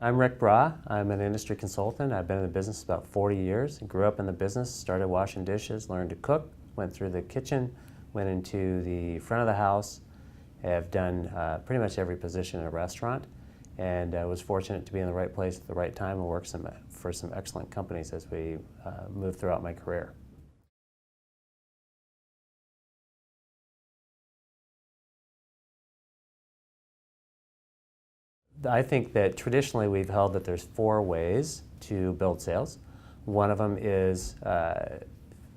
I'm Rick Braa. I'm an industry consultant. I've been in the business about 40 years. Grew up in the business, started washing dishes, learned to cook, went through the kitchen, went into the front of the house. Have done pretty much every position in a restaurant, and was fortunate to be in the right place at the right time and work for some excellent companies as we moved throughout my career. I think that traditionally we've held that there's 4 ways to build sales. One of them is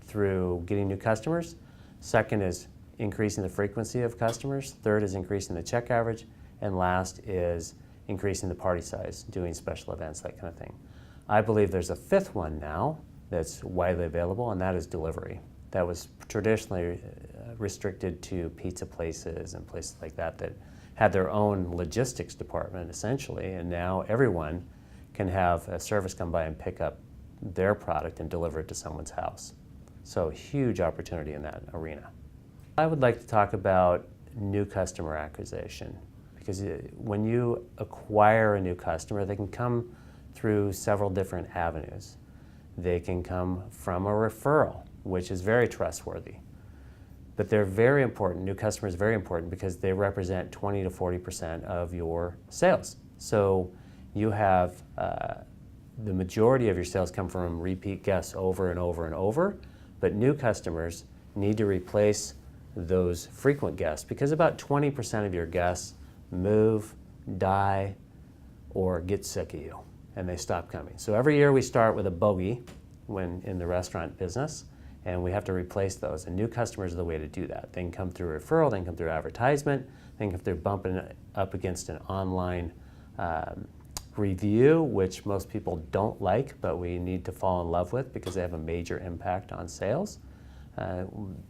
through getting new customers. Second is increasing the frequency of customers. Third is increasing the check average. And last is increasing the party size, doing special events, that kind of thing. I believe there's a 5th one now that's widely available, and that is delivery. That was traditionally restricted to pizza places and places like that that had their own logistics department essentially, and now everyone can have a service come by and pick up their product and deliver it to someone's house. So huge opportunity in that arena. I would like to talk about new customer acquisition, because when you acquire a new customer, they can come through several different avenues. They can come from a referral, which is very trustworthy. But they're very important. New customers are very important because they represent 20 to 40% of your sales. So you have the majority of your sales come from repeat guests over and over and over, but new customers need to replace those frequent guests because about 20% of your guests move, die, or get sick of you, and they stop coming. So every year we start with a bogey when in the restaurant business, and we have to replace those. And new customers are the way to do that. They can come through referral, they can come through advertisement, they can come through bumping up against an online review, which most people don't like, but we need to fall in love with because they have a major impact on sales.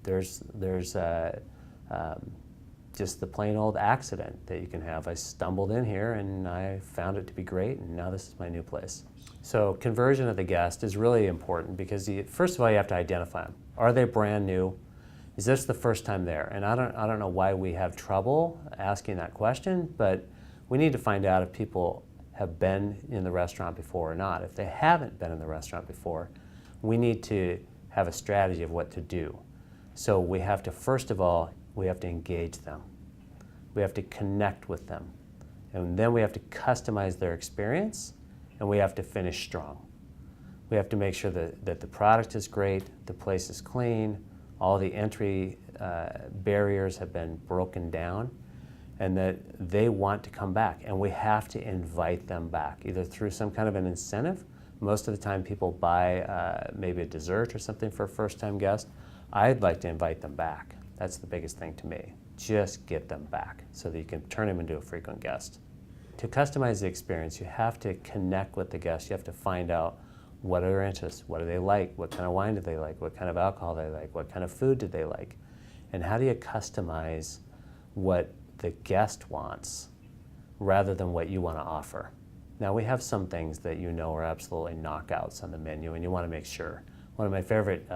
There's just the plain old accident that you can have. I stumbled in here and I found it to be great, and now this is my new place. So conversion of the guest is really important because first of all, you have to identify them. Are they brand new? Is this the first time there? And I don't know why we have trouble asking that question, but we need to find out if people have been in the restaurant before or not. If they haven't been in the restaurant before, we need to have a strategy of what to do. So we have to, first of all, we have to engage them. We have to connect with them. And then we have to customize their experience, and we have to finish strong. We have to make sure that the product is great, the place is clean, all the entry barriers have been broken down, and that they want to come back. And we have to invite them back, either through some kind of an incentive. Most of the time people buy maybe a dessert or something for a first-time guest. I'd like to invite them back. That's the biggest thing to me. Just get them back so that you can turn them into a frequent guest. To customize the experience, you have to connect with the guests. You have to find out what are their interests, what do they like, what kind of wine do they like, what kind of alcohol do they like, what kind of food do they like, and how do you customize what the guest wants rather than what you want to offer. Now we have some things that you know are absolutely knockouts on the menu, and you want to make sure. One of my favorite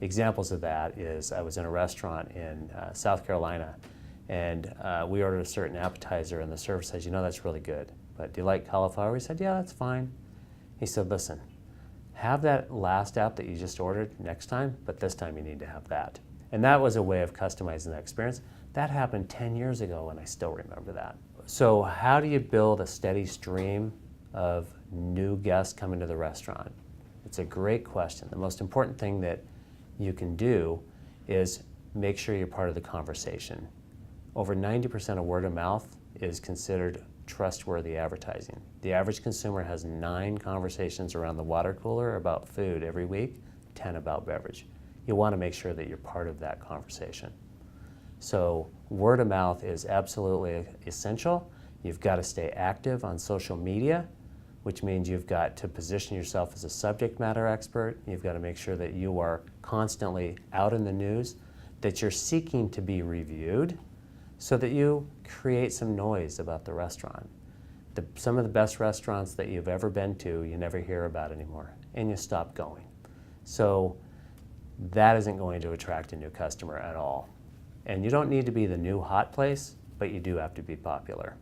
examples of that is I was in a restaurant in South Carolina, and we ordered a certain appetizer, and the server says, you know, that's really good, but do you like cauliflower? We said, yeah, that's fine. He said, listen, have that last app that you just ordered next time, but this time you need to have that. And that was a way of customizing the experience. That happened 10 years ago, and I still remember that. So how do you build a steady stream of new guests coming to the restaurant? It's a great question. The most important thing that you can do is make sure you're part of the conversation. Over 90% of word of mouth is considered trustworthy advertising. The average consumer has 9 conversations around the water cooler about food every week, 10 about beverage. You want to make sure that you're part of that conversation. So word of mouth is absolutely essential. You've got to stay active on social media, which means you've got to position yourself as a subject matter expert. You've got to make sure that you are constantly out in the news, that you're seeking to be reviewed, so that you create some noise about the restaurant. Some of the best restaurants that you've ever been to, you never hear about anymore, and you stop going. So that isn't going to attract a new customer at all. And you don't need to be the new hot place, but you do have to be popular.